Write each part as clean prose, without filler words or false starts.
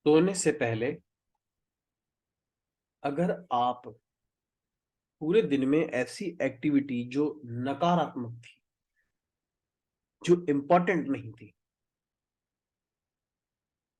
सोने से पहले अगर आप पूरे दिन में ऐसी एक्टिविटी जो नकारात्मक थी, जो इम्पोर्टेंट नहीं थी,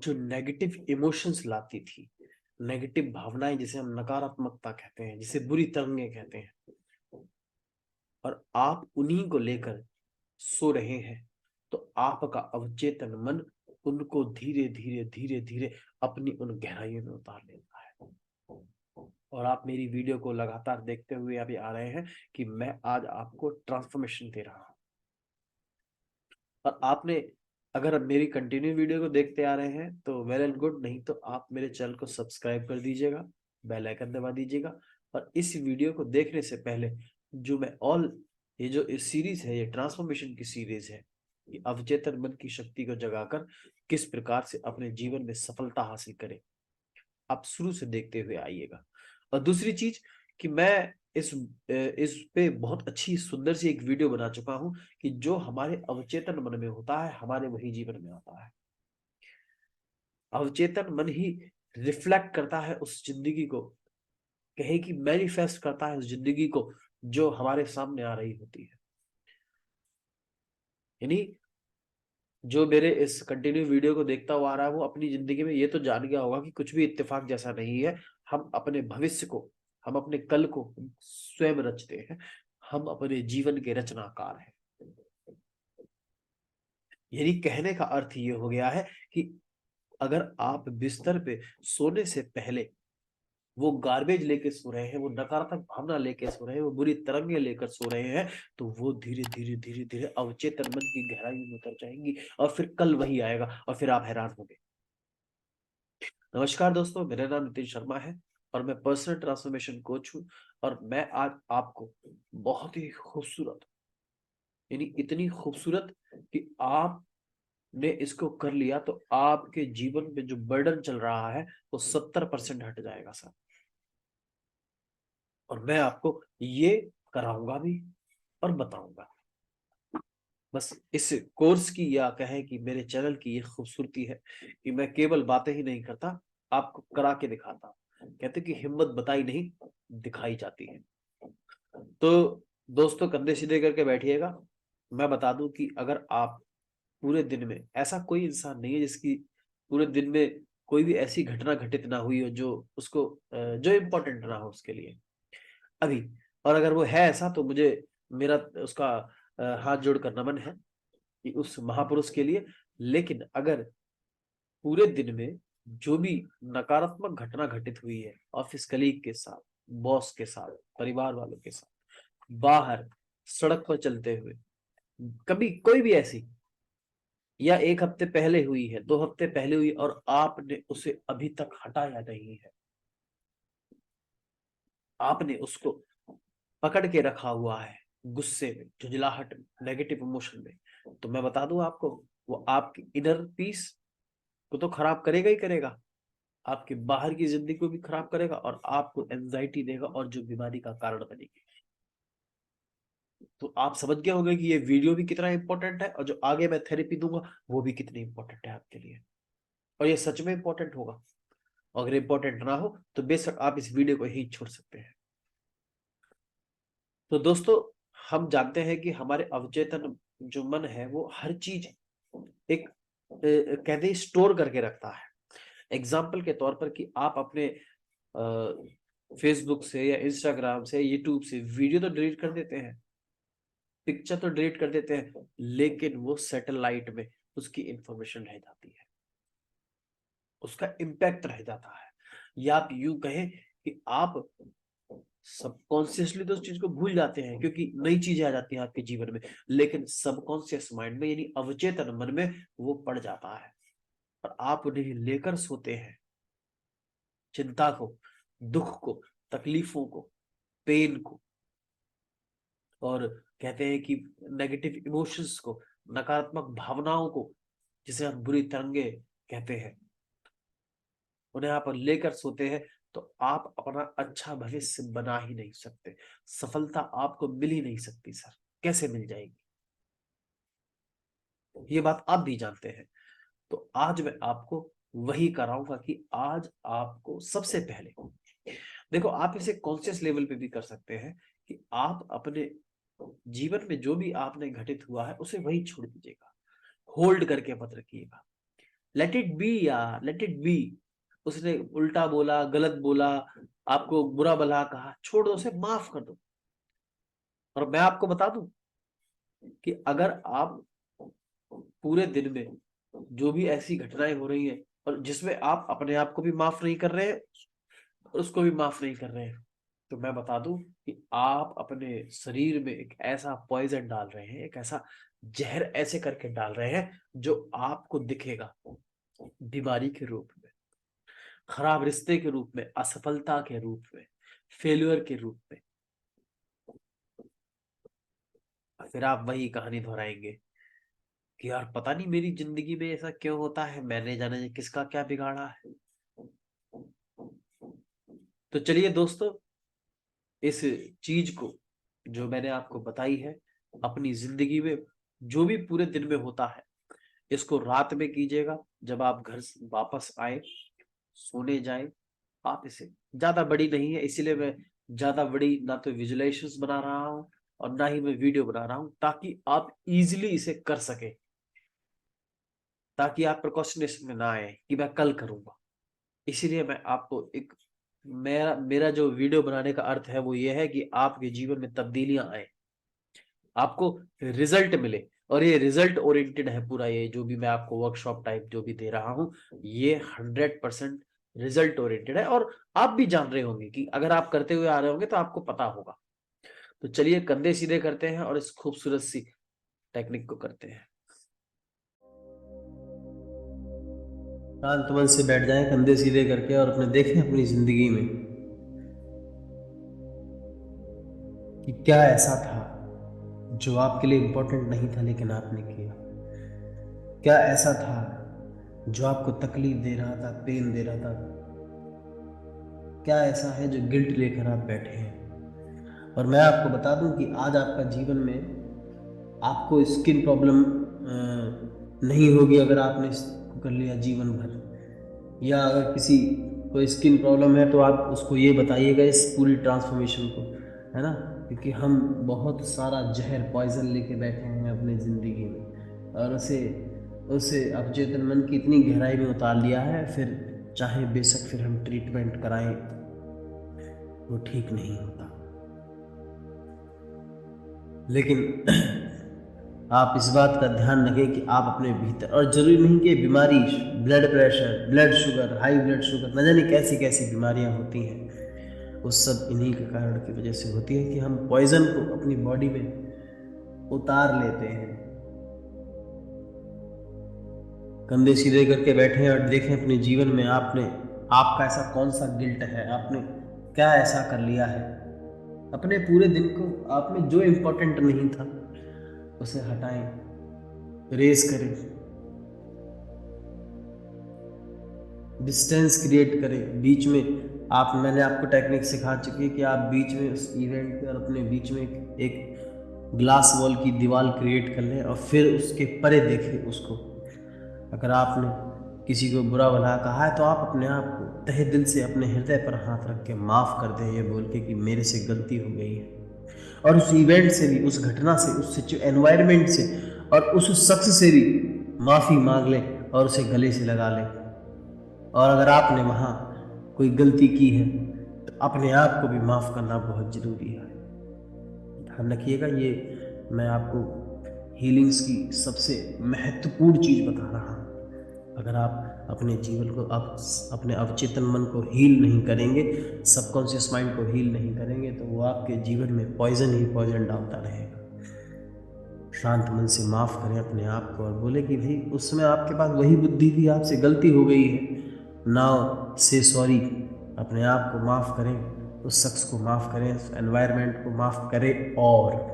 जो नेगेटिव इमोशंस लाती थी, नेगेटिव भावनाएं जिसे हम नकारात्मकता कहते हैं, जिसे बुरी तरंगे कहते हैं, और आप उन्हीं को लेकर सो रहे हैं, तो आपका अवचेतन मन उनको धीरे धीरे धीरे धीरे अपनी उन गहराइयों में उतार लेता है। और आप मेरी वीडियो को लगातार देखते हुए अभी आ रहे हैं कि मैं आज आपको ट्रांसफॉर्मेशन दे रहा हूं। और आपने अगर मेरी कंटिन्यू वीडियो को देखते आ रहे हैं तो वेल एंड गुड, नहीं तो आप मेरे चैनल को सब्सक्राइब कर दीजिएगा, बेल आइकन दबा दीजिएगा। और इस वीडियो को देखने से पहले जो मैं ये जो इस सीरीज है, ये ट्रांसफॉर्मेशन की सीरीज है, ये अवचेतन मन की शक्ति को जगाकर किस प्रकार से अपने जीवन में सफलता हासिल करें, आप शुरू से देखते हुए आइएगा। और दूसरी चीज कि मैं इस पे बहुत अच्छी सुंदर सी एक वीडियो बना चुका हूं कि जो हमारे अवचेतन मन में होता है हमारे वही जीवन में आता है। अवचेतन मन ही रिफ्लेक्ट करता है उस जिंदगी को, कहे कि मैनिफेस्ट करता है उस जिंदगी को जो हमारे सामने आ रही होती है। यानी जो मेरे इस कंटिन्यू वीडियो को देखता हुआ आ रहा है वो अपनी जिंदगी में ये तो जान गया होगा कि कुछ भी इत्तेफाक जैसा नहीं है। हम अपने भविष्य को, हम अपने कल को स्वयं रचते हैं। हम अपने जीवन के रचनाकार हैं। यानी कहने का अर्थ ये हो गया है कि अगर आप बिस्तर पे सोने से पहले वो गार्बेज लेके सो रहे हैं, वो नकारात्मक भावना लेके सो रहे हैं, वो बुरी तरंगे लेकर सो रहे हैं, तो वो धीरे धीरे धीरे धीरे अवचेतन मन की गहराई में उतर जाएंगी और फिर कल वही आएगा और फिर आप हैरान होंगे। नमस्कार दोस्तों, मेरा नाम नितिन शर्मा है और मैं पर्सनल ट्रांसफॉर्मेशन कोच हूं। और मैं आज आपको बहुत ही खूबसूरत, यानी इतनी खूबसूरत कि आपने इसको कर लिया तो आपके जीवन पे जो बर्डन चल रहा है वो 70% हट जाएगा सर। और मैं आपको ये कराऊंगा भी और बताऊंगा। बस इस कोर्स की या कहें कि मेरे चैनल की ये खूबसूरती है कि मैं केवल बातें ही नहीं करता, आपको करा के दिखाता हूं। कहते कि हिम्मत बताई नहीं, दिखाई जाती है। तो दोस्तों, कंधे सीधे करके बैठिएगा। मैं बता दूं कि अगर आप पूरे दिन में, ऐसा कोई इंसान नहीं है जिसकी पूरे दिन में कोई भी ऐसी घटना घटित ना हुई हो जो उसको जो इम्पोर्टेंट ना हो उसके लिए अभी। और अगर वो है ऐसा तो मुझे मेरा उसका हाथ जोड़कर नमन है कि उस महापुरुष के लिए। लेकिन अगर पूरे दिन में जो भी नकारात्मक घटना घटित हुई है, ऑफिस कलीग के साथ, बॉस के साथ, परिवार वालों के साथ, बाहर सड़क पर चलते हुए, कभी कोई भी ऐसी, या 1 हफ्ते पहले हुई है, 2 हफ्ते पहले हुई और आपने उसे अभी तक हटाया नहीं है, आपने उसको पकड़ के रखा हुआ है गुस्से में, झुंझलाहट में, नेगेटिव इमोशन में, तो मैं बता दूं आपको, वो आपकी इनर पीस को तो खराब करेगा ही करेगा, आपके बाहर की जिंदगी को भी खराब करेगा और आपको एंजाइटी देगा और जो बीमारी का कारण बनेगी। तो आप समझ गए होंगे कि ये वीडियो भी कितना इंपॉर्टेंट है और जो आगे मैं थेरेपी दूंगा वो भी कितनी इंपॉर्टेंट है आपके लिए। और ये सच में इंपॉर्टेंट होगा। अगर इंपॉर्टेंट ना हो तो बेशक आप इस वीडियो को ही छोड़ सकते हैं। तो दोस्तों, हम जानते हैं कि हमारे अवचेतन जो मन है वो हर चीज एक कहते हैं स्टोर करके रखता है। एग्जाम्पल के तौर पर कि आप अपने फेसबुक से या इंस्टाग्राम से, यूट्यूब से वीडियो तो डिलीट कर देते हैं, पिक्चर तो डिलीट कर देते हैं, लेकिन वो सैटेलाइट में उसकी इंफॉर्मेशन रह जाती है, उसका इम्पैक्ट रह जाता है। या आप यूं कहें कि आप सबकॉन्शियसली तो उस चीज को भूल जाते हैं क्योंकि नई चीजें आ जाती हैं आपके जीवन में, लेकिन सबकॉन्शियस माइंड में यानी अवचेतन मन में वो पड़ जाता है और आप उन्हें लेकर सोते हैं। चिंता को, दुख को, तकलीफों को, पेन को, और कहते हैं कि नेगेटिव इमोशंस को, नकारात्मक भावनाओं को, जिसे हम बुरी तरंगे कहते हैं, उन्हें आप लेकर सोते हैं। तो आप अपना अच्छा भविष्य बना ही नहीं सकते, सफलता आपको मिल ही नहीं सकती सर। कैसे मिल जाएगी, ये बात आप भी जानते हैं। तो आज मैं आपको वही कराऊंगा कि आज आपको सबसे पहले, देखो आप इसे कॉन्शियस लेवल पे भी कर सकते हैं कि आप अपने जीवन में जो भी आपने घटित हुआ है उसे वही छोड़ दीजिएगा, होल्ड करके मत रखिएगा। लेट इट बी यार, लेट इट बी। उसने उल्टा बोला, गलत बोला, आपको बुरा भला कहा, छोड़ दो, उसे माफ कर दो। और मैं आपको बता दूं कि अगर आप पूरे दिन में जो भी ऐसी घटनाएं हो रही हैं और जिसमें आप अपने आप को भी माफ नहीं कर रहे हैं और उसको भी माफ नहीं कर रहे हैं, तो मैं बता दूं कि आप अपने शरीर में एक ऐसा पॉइजन डाल रहे हैं, एक ऐसा जहर ऐसे करके डाल रहे हैं जो आपको दिखेगा बीमारी के रूप में, खराब रिश्ते के रूप में, असफलता के रूप में, फेल्यूर के रूप में। फिर आप वही कहानी दोहराएंगे कि यार पता नहीं मेरी जिंदगी में ऐसा क्यों होता है, मैंने जाने किसका क्या बिगाड़ा है। तो चलिए दोस्तों, इस चीज को जो मैंने आपको बताई है अपनी जिंदगी में जो भी पूरे दिन में होता है, इसको रात में कीजिएगा जब आप घर से वापस आए, सोने जाएं। आप इसे, ज्यादा बड़ी नहीं है इसीलिए मैं ज्यादा बड़ी ना तो विजुलाइजेशंस बना रहा हूं और ना ही मैं वीडियो बना रहा हूं, ताकि आप इजीली इसे कर सके, ताकि आप प्रिकॉशनेशन में ना आए कि मैं कल करूंगा। इसीलिए मैं आपको एक, मेरा मेरा जो वीडियो बनाने का अर्थ है वो ये है कि आपके जीवन में तब्दीलियां आए, आपको रिजल्ट मिले। और ये रिजल्ट ओरिएंटेड है पूरा, ये जो भी मैं आपको वर्कशॉप टाइप जो भी दे रहा हूं, ये 100% रिजल्ट ओरिएंटेड है। और आप भी जान रहे होंगे कि अगर आप करते हुए आ रहे होंगे तो आपको पता होगा। तो चलिए कंधे सीधे करते हैं और इस खूबसूरत सी टेक्निक को करते हैं। शांत मन से बैठ जाएं कंधे सीधे करके और अपने देखें अपनी जिंदगी में कि क्या ऐसा था जो आपके लिए इम्पोर्टेंट नहीं था लेकिन आपने किया। क्या ऐसा था जो आपको तकलीफ दे रहा था, पेन दे रहा था। क्या ऐसा है जो गिल्ट लेकर आप बैठे हैं। और मैं आपको बता दूं कि आज आपका जीवन में आपको स्किन प्रॉब्लम नहीं होगी अगर आपने इसको कर लिया जीवन भर। या अगर किसी को स्किन प्रॉब्लम है तो आप उसको ये बताइएगा इस पूरी ट्रांसफॉर्मेशन को, है ना। क्योंकि हम बहुत सारा जहर पॉइजन लेके बैठे हैं अपनी ज़िंदगी में और उसे उसे अवचेतन मन की इतनी गहराई में उतार लिया है, फिर चाहे बेशक फिर हम ट्रीटमेंट कराएं वो ठीक नहीं होता। लेकिन आप इस बात का ध्यान रखें कि आप अपने भीतर, और जरूरी नहीं कि बीमारी, blood pressure, blood sugar, high blood sugar, न जाने कैसी कैसी बीमारियां होती हैं, वो सब इन्हीं के कारण की वजह से होती है कि हम पॉइजन को अपनी बॉडी में उतार लेते हैं। कंधे सीधे करके बैठे और देखें अपने जीवन में आपने, आपका ऐसा कौन सा गिल्ट है, आपने क्या ऐसा कर लिया है। अपने पूरे दिन को आप में जो इम्पोर्टेंट नहीं था उसे हटाएं, रेस करें, डिस्टेंस क्रिएट करें बीच में। आप, मैंने आपको टेक्निक सिखा चुकी है कि आप बीच में उस इवेंट के और अपने बीच में एक ग्लास वॉल की दीवार क्रिएट कर लें और फिर उसके परे देखें उसको। अगर आपने किसी को बुरा भला कहा है तो आप अपने आप को तहे दिल से अपने हृदय पर हाथ रख के माफ़ कर दें, ये बोल के कि मेरे से गलती हो गई है। और उस इवेंट से भी, उस घटना से, उस एनवायरनमेंट से और उस शख्स से भी माफ़ी मांग लें और उसे गले से लगा लें। और अगर आपने वहाँ कोई गलती की है तो अपने आप को भी माफ़ करना बहुत ज़रूरी है। ध्यान रखिएगा, ये मैं आपको हीलिंग्स की सबसे महत्वपूर्ण चीज़ बता रहा हूँ। अगर आप अपने जीवन को, आप अपने अवचेतन मन को हील नहीं करेंगे, सबकॉन्शियस माइंड को हील नहीं करेंगे, तो वो आपके जीवन में पॉइजन ही पॉइजन डालता रहेगा। शांत मन से माफ़ करें अपने आप को और बोले कि भाई उस समय आपके पास वही बुद्धि थी, आपसे गलती हो गई है, नाउ से सॉरी। अपने आप को माफ़ करें, उस शख्स को माफ़ करें, उस एनवायरनमेंट को माफ़ करें और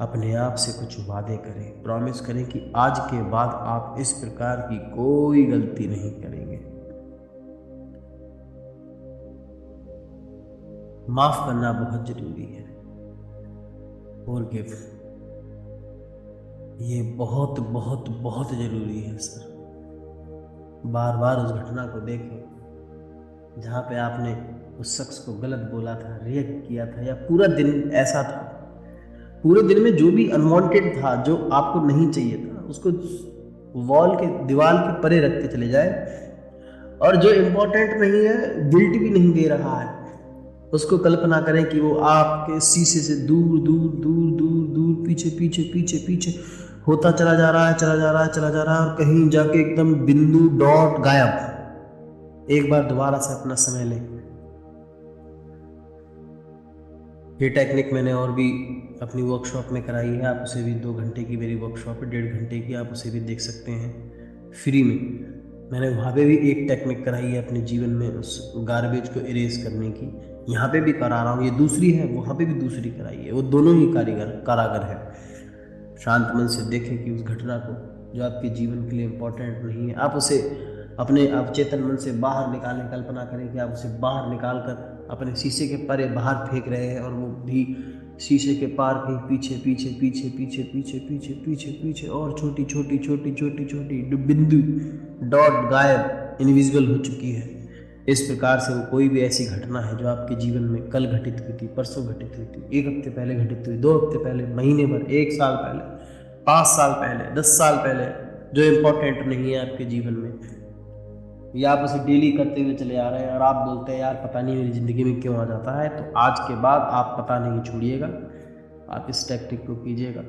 अपने आप से कुछ वादे करें, प्रॉमिस करें कि आज के बाद आप इस प्रकार की कोई गलती नहीं करेंगे। माफ़ करना बहुत ज़रूरी है। फॉरगिव, ये बहुत बहुत बहुत ज़रूरी है सर। बार बार उस घटना को देखें जहाँ पे आपने उस शख्स को गलत बोला था, रिएक्ट किया था, या पूरा दिन ऐसा था, पूरे दिन में जो भी अनवांटेड था, जो आपको नहीं चाहिए था, उसको दीवार के परे रखते चले जाए। और जो इम्पोर्टेंट नहीं है, गिल्ट भी नहीं दे रहा है, उसको कल्पना करें कि वो आपके शीशे से दूर दूर दूर दूर दूर पीछे पीछे पीछे पीछे होता चला जा रहा है, चला जा रहा है, चला जा रहा है, और कहीं जाके एकदम बिंदु डॉट गायब। एक बार दोबारा से अपना समय लें। ये टेक्निक मैंने और भी अपनी वर्कशॉप में कराई है, आप उसे भी 2 घंटे की मेरी वर्कशॉप है, 1.5 घंटे की, आप उसे भी देख सकते हैं फ्री में। मैंने वहाँ पे भी एक टेक्निक कराई है अपने जीवन में उस गार्बेज को इरेज करने की, यहाँ पे भी करा रहा हूँ। ये दूसरी है, वहाँ पे भी दूसरी कराई है, वो दोनों ही कारागर है। शांत मन से देखें कि उस घटना को जो आपके जीवन के लिए इम्पोर्टेंट नहीं है, आप उसे अपने अवचेतन मन से बाहर निकालें। कल्पना करें कि आप उसे बाहर निकाल कर अपने शीशे के परे बाहर फेंक रहे हैं, और वो भी शीशे के पार कहीं पीछे पीछे पीछे पीछे पीछे पीछे पीछे पीछे और छोटी छोटी छोटी छोटी छोटी बिंदु डॉट गायब, इनविजिबल हो चुकी है। इस प्रकार से वो कोई भी ऐसी घटना है जो आपके जीवन में कल घटित हुई थी, परसों घटित हुई थी, 1 हफ्ते पहले घटित हुई, 2 हफ्ते पहले, महीने भर, 1 साल पहले, 5 साल पहले, 10 साल पहले, जो इम्पोर्टेंट नहीं है आपके जीवन में, या आप उसे डेली करते हुए चले आ रहे हैं और आप बोलते हैं यार पता नहीं मेरी ज़िंदगी में क्यों आ जाता है, तो आज के बाद आप पता नहीं छोड़िएगा, आप इस टेक्निक को कीजिएगा।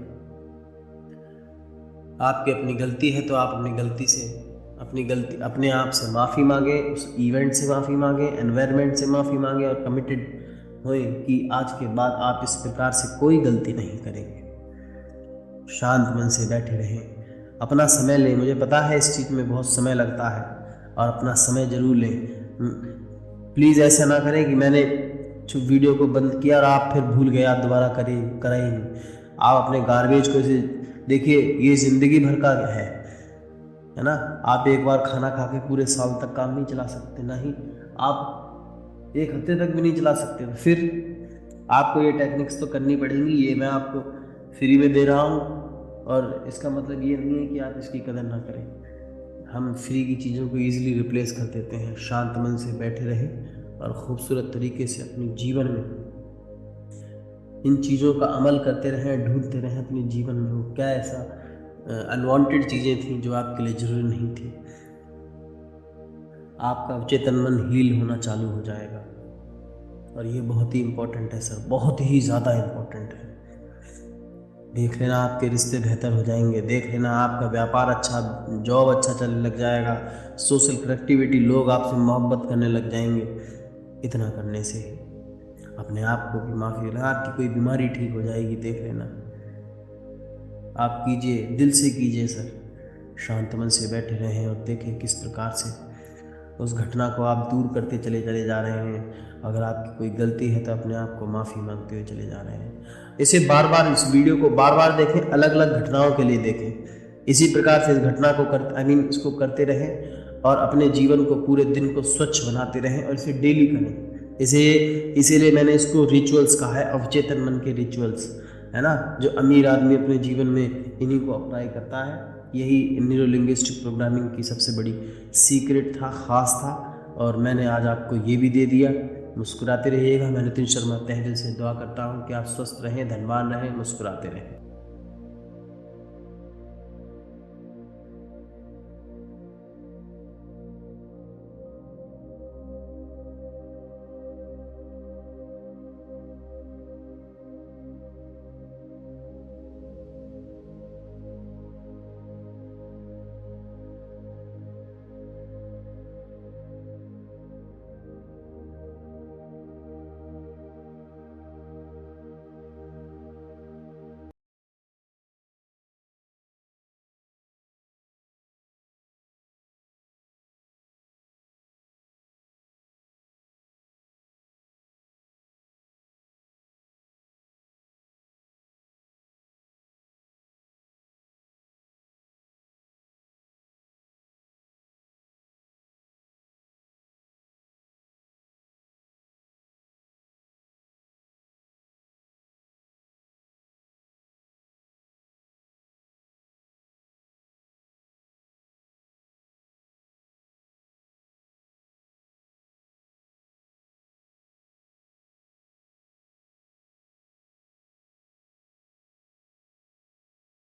आपकी अपनी गलती है तो आप अपनी गलती अपने आप से माफ़ी मांगे, उस इवेंट से माफ़ी मांगे, एनवायरनमेंट से माफ़ी मांगे, और कमिटेड होए कि आज के बाद आप इस प्रकार से कोई गलती नहीं करेंगे। शांत मन से बैठे रहें, अपना समय लें। मुझे पता है इस चीज़ में बहुत समय लगता है, और अपना समय ज़रूर लें। प्लीज़ ऐसा ना करें कि मैंने वीडियो को बंद किया और आप फिर भूल गए, आप दोबारा करा ही नहीं। आप अपने गार्बेज को देखिए, ये ज़िंदगी भर का है ना। आप एक बार खाना खा के पूरे साल तक काम नहीं चला सकते, ना ही आप 1 हफ्ते तक भी नहीं चला सकते। तो फिर आपको ये टेक्निक्स तो करनी पड़ेंगी। ये मैं आपको फ्री में दे रहा हूँ, और इसका मतलब ये नहीं है कि आप इसकी कदर ना करें। हम फ्री की चीज़ों को ईजिली रिप्लेस कर देते हैं। शांत मन से बैठे रहें और ख़ूबसूरत तरीके से अपने जीवन में इन चीज़ों का अमल करते रहें, ढूंढते रहें अपने जीवन में वो क्या ऐसा अनवांटेड चीज़ें थी जो आपके लिए ज़रूरी नहीं थी। आपका चेतन मन हील होना चालू हो जाएगा, और ये बहुत ही इम्पोर्टेंट है सर, बहुत ही ज़्यादा इम्पोर्टेंट है। देख लेना आपके रिश्ते बेहतर हो जाएंगे, देख लेना आपका व्यापार अच्छा, जॉब अच्छा चलने लग जाएगा, सोशल कनेक्टिविटी, लोग आपसे मोहब्बत करने लग जाएंगे। इतना करने से अपने आप को भी माफ़ी लेना, आपकी कोई बीमारी ठीक हो जाएगी। देख लेना, आप कीजिए, दिल से कीजिए सर। शांत मन से बैठे रहें और देखें किस प्रकार से उस घटना को आप दूर करते चले जा रहे हैं। अगर आपकी कोई गलती है तो अपने आप को माफ़ी मांगते हुए चले जा रहे हैं। इसे बार बार, इस वीडियो को बार बार देखें, अलग अलग घटनाओं के लिए देखें। इसी प्रकार से इस घटना को इसको करते रहें, और अपने जीवन को, पूरे दिन को स्वच्छ बनाते रहें, और इसे डेली करें। इसीलिए मैंने इसको रिचुअल्स कहा है, अवचेतन मन के रिचुअल्स, है ना। जो अमीर आदमी अपने जीवन में इन्हीं को अप्लाई करता है। यही न्यूरो लिंग्विस्टिक प्रोग्रामिंग की सबसे बड़ी सीक्रेट था, ख़ास था, और मैंने आज आपको ये भी दे दिया। मुस्कुराते रहिएगा। मैं नितिन शर्मा तहे दिल से दुआ करता हूँ कि आप स्वस्थ रहें, धनवान रहें, मुस्कुराते रहें।